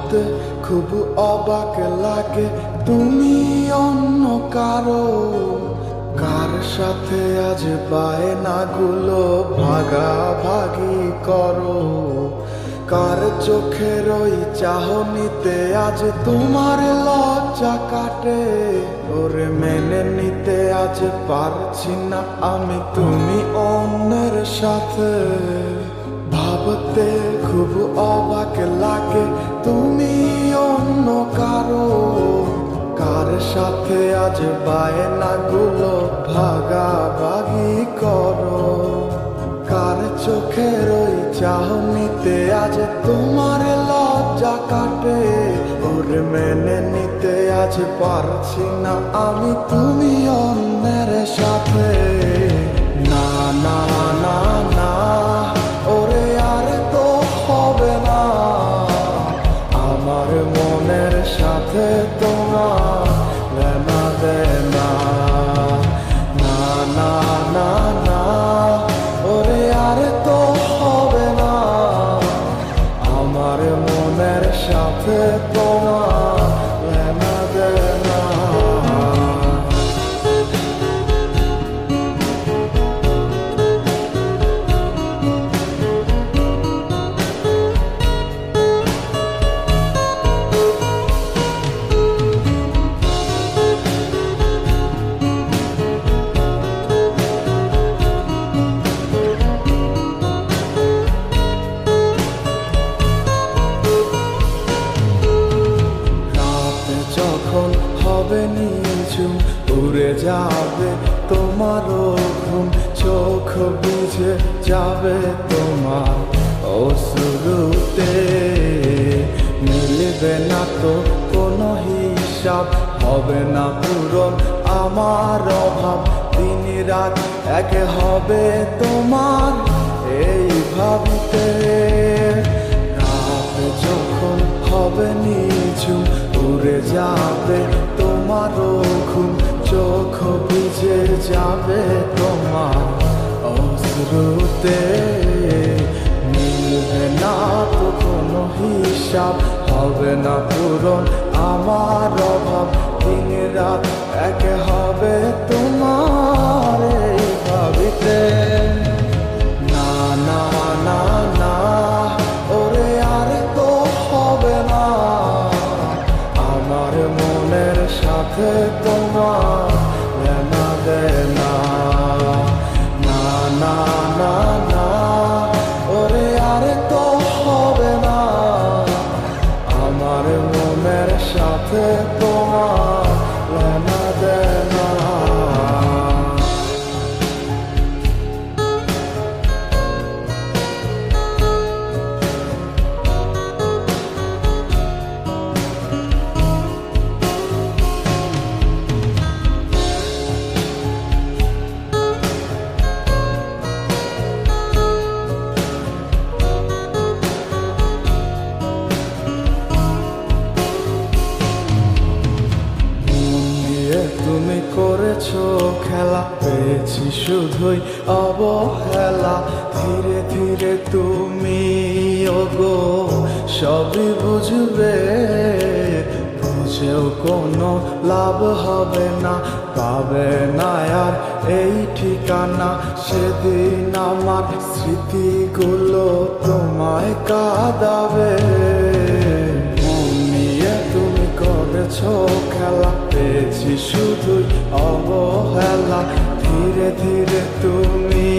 ভাবতে খুব অবাক লাগে তুমি অন্য কারো, কার সাথে আজ বায়নাগুলো ভাগাভাগি করো, কার চোখের ওই চাহনিতে আজ তোমার লজ্জা কাটে। ওরে মেনে নিতে আজ পারছি না আমি তুমি অন্যের সাথে, ভাবতে খুব অবাক লাগে তুমি অন্য কারো, কার সাথে আজ বায়নাগুলো ভাগাভাগি করো, কার চোখের ওই চাহনিতে আজ তোমার লজ্জা কাটে। ওরে মেনে নিতে আজ পারছি না আমি তুমি অন্যের সাথে। না না না না, ওরে আর তো হবে না, আমার মনের সাথে তোমার লেনা দেনা। না না না না, ওরে আর তো হবে না, আমার মনের সাথে তোমার লেনা দেনা। যখন হবে নিঝুম উড়ে যাবে তোমারও ঘুম, চোখ বুঝে যাবে তোমার অশ্রুতে, মিলবে না তো কোনো হিসাব, হবে না পূরণ আমার অভাব, দিন রাত এক হবে তোমার এই ভাবিতে। রাত যখন হবে নিঝুম উড়ে যাবে তোমারও ঘুম, চোখ ভিজে যাবে তোমার অশ্রুতে, মিলবে না তো কোনো হিসাব, হবে না পূরণ আমার অভাব, দিন রাত এক হবে তোমার এই ভাবিতে। না না না না, ওরে আর তো হবে না, আমার মনের সাথে তোমার লেনা দেনা। না না না না, ওরে আর তো হবে না, আমার মনের সাথে তোমার লেনা দেনা। তুমি করেছো খেলা, পেয়েছি শুধুই অবহেলা, ধীরে ধীরে তুমি ওগো সবই বুঝবে, বুঝেও কোনো লাভ হবে না, পাবে না আর এই ঠিকানা, সেদিন আমার স্মৃতিগুলো তোমায় কাঁদাবে। মন নিয়ে তুমি করেছো খেলা, পেয়েছি শুধুই অবহেলা, ধীরে ধীরে তুমি